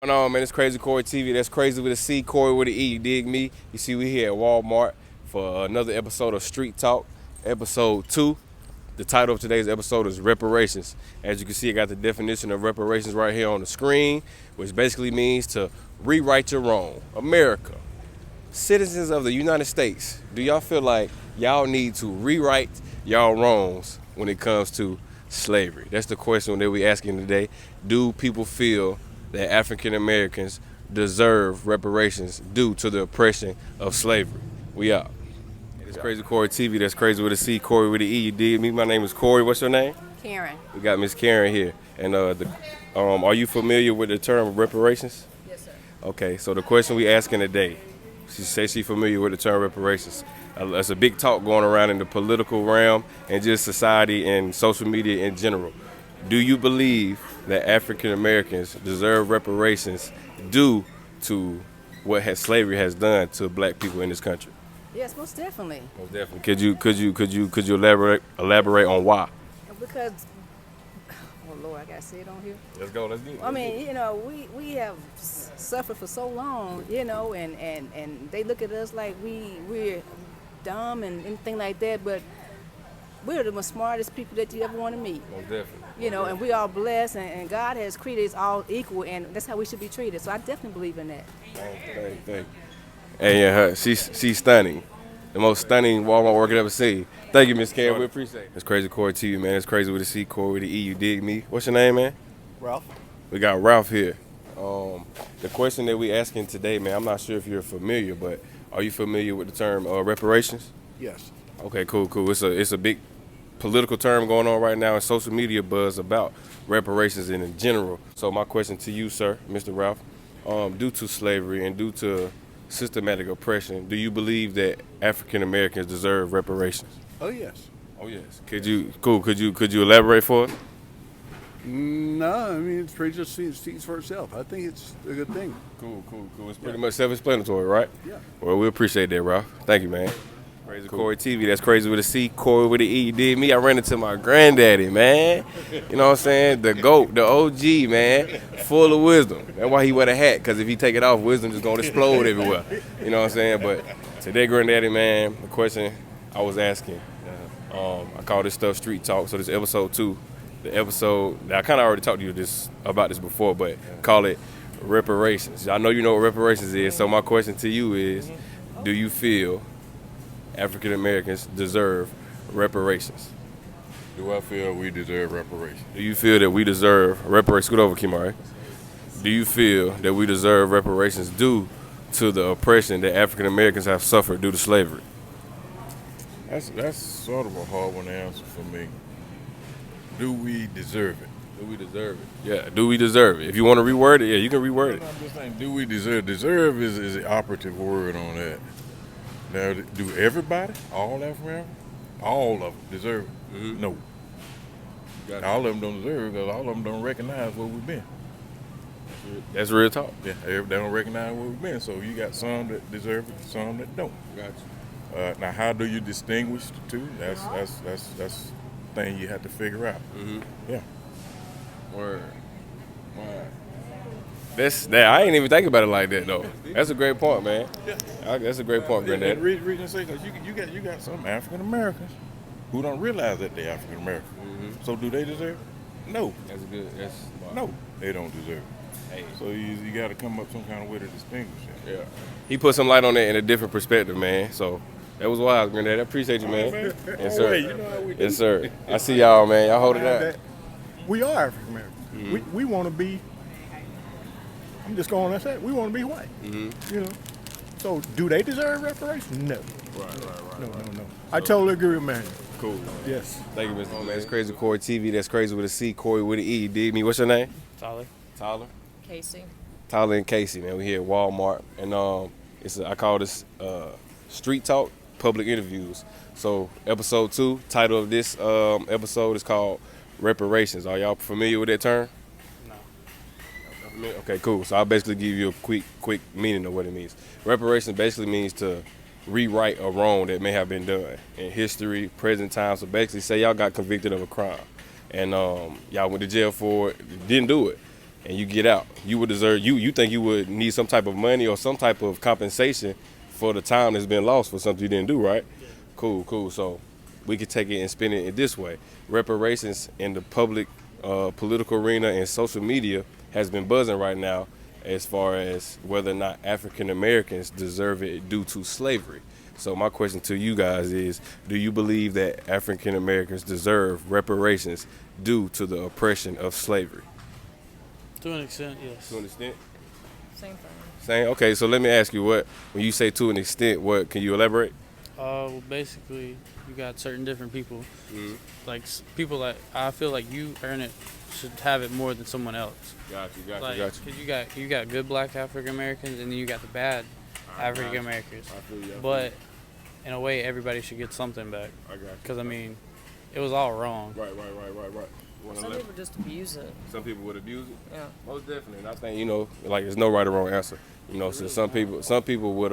Going on, man? It's Crazy Corey TV. That's crazy with a C, Corey with an E. You dig me? You see, we here at Walmart for another episode of Street Talk, episode 2. The title of today's episode is Reparations. As you can see, I got the definition of reparations right here on the screen, which basically means to rewrite your wrong. America, citizens of the United States, do y'all feel like y'all need to rewrite y'all wrongs when it comes to slavery? That's the question that we're asking today. Do people feel that African Americans deserve reparations due to the oppression of slavery? We out. It's Crazy Corey TV. That's crazy with a C, Corey with an E. You dig me? My name is Corey. What's your name? Karen. We got Miss Karen here. And are you familiar with the term reparations? Yes, sir. Okay, so the question we asking today, she says she's familiar with the term reparations. It's a big talk going around in the political realm and just society and social media in general. Do you believe that African Americans deserve reparations due to what slavery has done to black people in this country? Yes, most definitely. Most definitely. Could you elaborate on why? Because, oh Lord, I gotta say it on here. Let's go. Let's do it. I mean, we have suffered for so long, and they look at us like we're dumb and anything like that, but we're the most smartest people that you ever want to meet. Most definitely. And we are blessed, and God has created us all equal, and that's how we should be treated. So I definitely believe in that. Thank you. And yeah, she's stunning. The most stunning Walmart worker I've ever seen. Thank you, Miss Karen. We appreciate it. It's Crazy Corey TV, man. It's crazy with a C, Corey with a E. You dig me? What's your name, man? Ralph? We got Ralph here. The question that we asking today, man, I'm not sure if you're familiar, but are you familiar with the term reparations? Yes. Okay, cool. It's a big political term going on right now in social media buzz about reparations and in general. So my question to you, sir, Mr. Ralph, due to slavery and due to systematic oppression, do you believe that African Americans deserve reparations? Oh, yes. Oh yes. Could you elaborate for us? No, I mean, it's pretty just speaks for itself. I think it's a good thing. Cool. It's pretty much self-explanatory, right? Yeah. Well, we appreciate that, Ralph. Thank you, man. Crazy Corey TV. That's crazy with a C, Corey with an E. You dig me? I ran into my granddaddy, man. You know what I'm saying? The GOAT, the OG, man. Full of wisdom. That's why he wear the hat, because if he take it off, wisdom just gonna explode everywhere. You know what I'm saying? But today, granddaddy, man, the question I was asking, I call this stuff Street Talk. So this episode 2, the episode, I kind of already talked to you about this before, but call it Reparations. I know you know what reparations is, so my question to you is, do you feel African Americans deserve reparations? Do I feel we deserve reparations? Do you feel that we deserve reparations? Scoot over, Kimari. Do you feel that we deserve reparations due to the oppression that African Americans have suffered due to slavery? That's sort of a hard one to answer for me. Do we deserve it? Do we deserve it? Yeah, do we deserve it? If you want to reword it, yeah, you can reword it. I'm just saying, do we deserve? Deserve is the operative word on that. Now, do everybody, all African, all of them deserve it? Mm-hmm. No. All of them don't deserve it because all of them don't recognize where we've been. That's real talk. Yeah, they don't recognize where we've been. So you got some that deserve it, some that don't. Gotcha. Now, how do you distinguish the two? That's the thing you have to figure out. Mm-hmm. Yeah. Word. I ain't even think about it like that though. That's a great point, man. That's a great point, Granddad. The reason I say because you got some African Americans who don't realize that they're African American. Mm-hmm. So do they deserve it? No. That's good. No, they don't deserve it. Hey. So you got to come up some kind of way to distinguish it. Yeah. He put some light on that in a different perspective, man. So that was wise, Granddad. I appreciate you, man. Yes, sir. You know how we do. Yes, sir. I see y'all, man. Y'all hold it down. We are African American. Mm-hmm. We want to be. I'm just going to say we want to be white. Mm-hmm. So do they deserve reparations? No. Right. No. I totally agree with man. Cool. Yes. Thank you, Mr. Man. It's Crazy Corey TV. That's crazy with a C, Corey with an E. You dig me? What's your name? Tyler. Casey. Tyler and Casey, man. We here at Walmart, and I call this Street Talk Public Interviews. So episode 2, title of this episode is called Reparations. Are y'all familiar with that term? No. Okay, cool. So I'll basically give you a quick meaning of what it means. Reparations basically means to rewrite a wrong that may have been done in history, present time. So basically, say y'all got convicted of a crime, and y'all went to jail for it, didn't do it. and you get out, you would deserve you think you would need some type of money or some type of compensation for the time that's been lost for something you didn't do, right? Yeah. Cool. So we could take it and spin it in this way. Reparations in the public political arena and social media has been buzzing right now as far as whether or not African Americans deserve it due to slavery. So my question to you guys is, do you believe that African Americans deserve reparations due to the oppression of slavery? To an extent, yes. To an extent? Same thing. Same? Okay, so let me ask you, what, when you say to an extent, what, can you elaborate? Well, basically, you got certain different people. Mm-hmm. Like, people that I feel like you earn it should have it more than someone else. Got you. Because you got good black African Americans, and then you got the bad African Americans. I feel you. But in a way, everybody should get something back. I got you. Because, I mean, it was all wrong. Right. Some people just abuse it. Some people would abuse it. Yeah. Most definitely. And I think, like, there's no right or wrong answer. So some people would,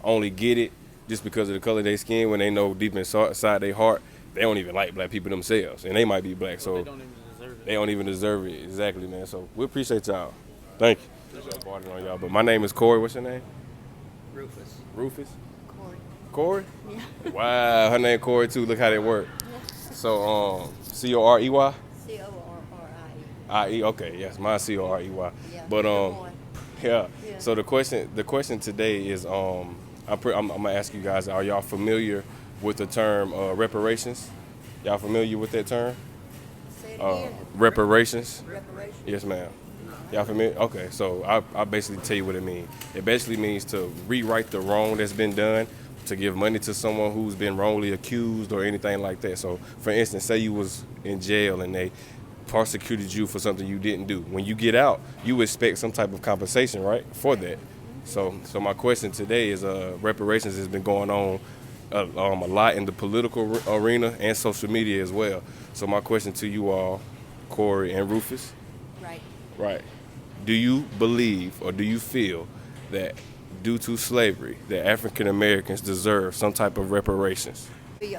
only get it just because of the color of their skin, when they know deep inside their heart they don't even like black people themselves, and they might be black, so They don't even deserve it. they don't even deserve it. Exactly, man. So we appreciate y'all. Thank you. Partying on y'all. But my name is Corey. What's your name? Rufus. Rufus? Corey. Corey? Yeah. Wow, her name Corey too. Look how that work. So Corey? Corrie. I-E, okay, yes, mine Corey. Yeah. But Yeah. So the question today is I'm gonna ask you guys, are y'all familiar with the term reparations? Y'all familiar with that term? Say it again. Reparations? Reparations. Yes, ma'am. Y'all familiar? Okay, so I'll basically tell you what it means. It basically means to rewrite the wrong that's been done, to give money to someone who's been wrongly accused or anything like that. So, for instance, say you was in jail and they prosecuted you for something you didn't do. When you get out, you expect some type of compensation, right, for that. So my question today is, reparations has been going on a lot in the political arena and social media as well. So my question to you all, Corey and Rufus, right? Do you believe or do you feel that due to slavery, that African Americans deserve some type of reparations? Be,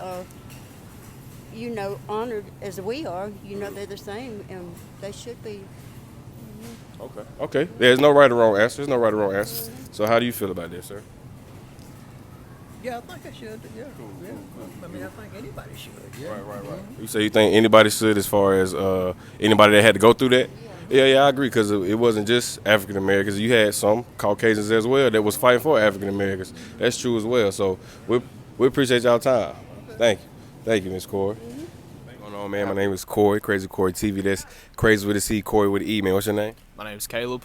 honored as we are. They're the same, and they should be. Okay. There's no right or wrong answer. So how do you feel about this, sir? Yeah, I think I should. Yeah. I mean, I think anybody should. Yeah. Right. You say you think anybody should, as far as anybody that had to go through that? Yeah, I agree, because it wasn't just African Americans. You had some Caucasians as well that was fighting for African Americans. That's true as well. So we appreciate y'all time. Thank you, Miss Corey. What's going on, man? My name is Corey, Crazy Corey TV. That's Crazy with a C, Corey with an E, man. What's your name? My name's Caleb.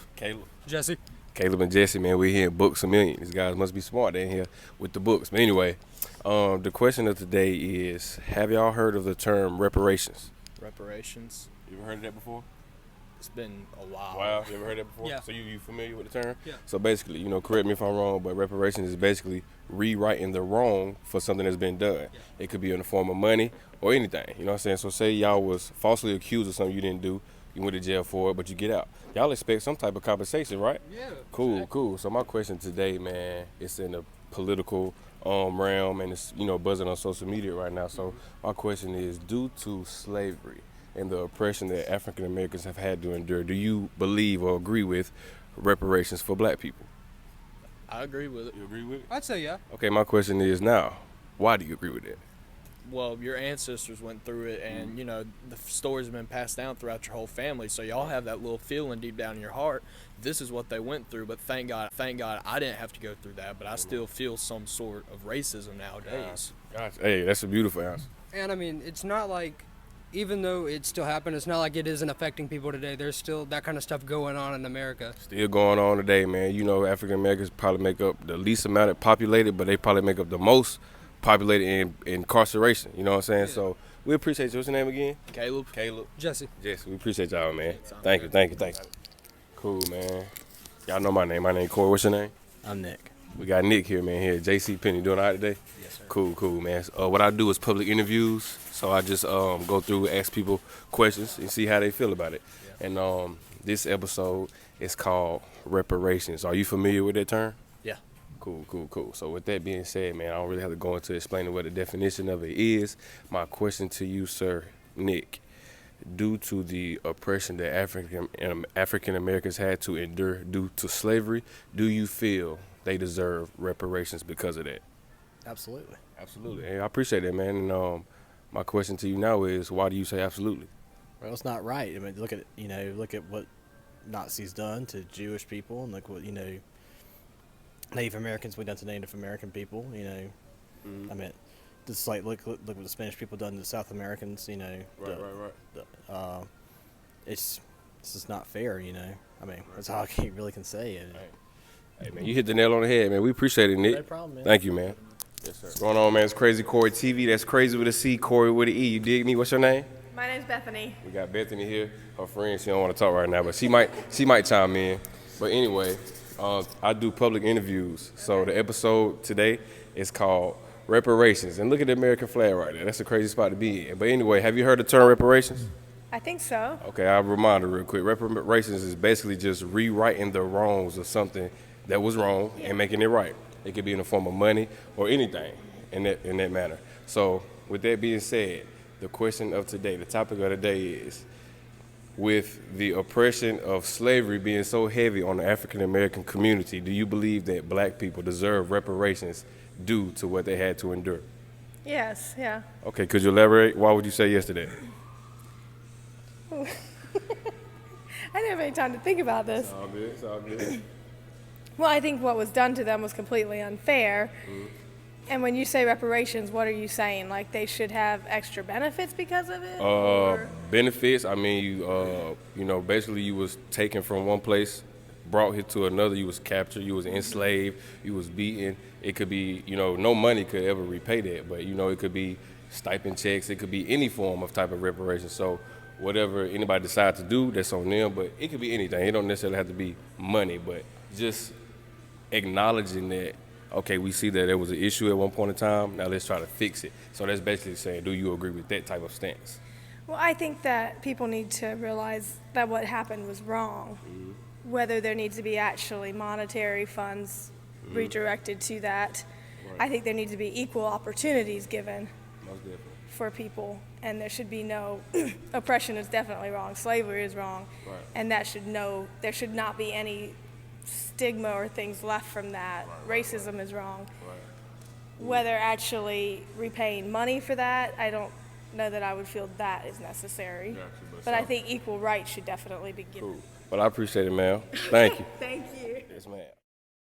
Jesse. Caleb and Jesse, man. We're here in Books A Million. These guys must be smart. They're in here with the books. But anyway, the question of today is, have y'all heard of the term reparations? Reparations. You ever heard of that before? It's been a while. Wow, you ever heard that before? Yeah. So you familiar with the term? Yeah. So basically, correct me if I'm wrong, but reparations is basically rewriting the wrong for something that's been done. Yeah. It could be in the form of money or anything. You know what I'm saying? So say y'all was falsely accused of something you didn't do, you went to jail for it, but you get out. Y'all expect some type of compensation, right? Yeah. Cool. So my question today, man, it's in the political realm, and it's buzzing on social media right now. So my question is, due to slavery and the oppression that African Americans have had to endure, do you believe or agree with reparations for black people? I agree with it. You agree with it? I'd say yeah. Okay, my question is now, why do you agree with it? Well, your ancestors went through it, and the stories have been passed down throughout your whole family. So y'all have that little feeling deep down in your heart. This is what they went through. But thank God, I didn't have to go through that. But I still feel some sort of racism nowadays. Gotcha. Hey, that's a beautiful answer. And I mean, it's not like, even though it still happened, it's not like it isn't affecting people today. There's still that kind of stuff going on in America. Still going on today, man. African Americans probably make up the least amount of populated, but they probably make up the most populated in incarceration. You know what I'm saying? Yeah. So we appreciate you. What's your name again? Caleb. Jesse. We appreciate y'all, man. Thank you. Cool, man. Y'all know my name. My name Corey. What's your name? I'm Nick. We got Nick here, man. Here, JC Penny. Doing all right today? Yes, sir. Cool, man. What I do is public interviews. So I just go through, ask people questions, and see how they feel about it. Yeah. And this episode is called Reparations. Are you familiar with that term? Yeah. Cool. So with that being said, man, I don't really have to go into explaining what the definition of it is. My question to you, sir, Nick, due to the oppression that African Americans had to endure due to slavery, do you feel they deserve reparations because of that? Absolutely. Absolutely. Hey, I appreciate that, man. And my question to you now is, why do you say absolutely? Well, it's not right. I mean, look at what Nazis done to Jewish people, and look what Native Americans we done to Native American people. I mean, just like look what the Spanish people done to South Americans. Right. It's just not fair. I mean, that's all I really can say. Hey, man, you hit the nail on the head, man. We appreciate it, Nick. No problem, man. Thank you, man. Yes, sir. What's going on, man? It's Crazy Corey TV. That's crazy with a C, Corey with an E. You dig me? What's your name? My name's Bethany. We got Bethany here. Her friend, she don't want to talk right now, but she might chime in. But anyway, I do public interviews. So the episode today is called Reparations. And look at the American flag right there. That's a crazy spot to be in. But anyway, have you heard the term reparations? I think so. Okay, I'll remind her real quick. Reparations is basically just rewriting the wrongs of something that was wrong and making it right. It could be in the form of money or anything in that manner. So with that being said, the question of today, the topic of the day is, with the oppression of slavery being so heavy on the African American community, do you believe that black people deserve reparations due to what they had to endure? Yes, yeah. Okay, could you elaborate? Why would you say yes to that? I didn't have any time to think about this. It's all good. Well, I think what was done to them was completely unfair. And when you say reparations, what are you saying? Like they should have extra benefits because of it? Or? Benefits, I mean, basically you was taken from one place, brought here to another, you was captured, you was enslaved, you was beaten. It could be, no money could ever repay that, but, it could be stipend checks, it could be any form of type of reparation. So whatever anybody decides to do, that's on them, but it could be anything. It don't necessarily have to be money, but just acknowledging that, okay, we see that there was an issue at one point in time, now let's try to fix it. So that's basically saying, do you agree with that type of stance? Well, I think that people need to realize that what happened was wrong. Whether there needs to be actually monetary funds redirected to that. Right. I think there needs to be equal opportunities given for people, and there should be no oppression is definitely wrong. Slavery is wrong, right. And there should not be any stigma or things left from that. Racism is wrong. Whether actually repaying money for that, I don't know that I would feel that is necessary. But I think equal rights should definitely be given. Cool. Well, I appreciate it, ma'am. Thank you. Thank you. Yes, ma'am.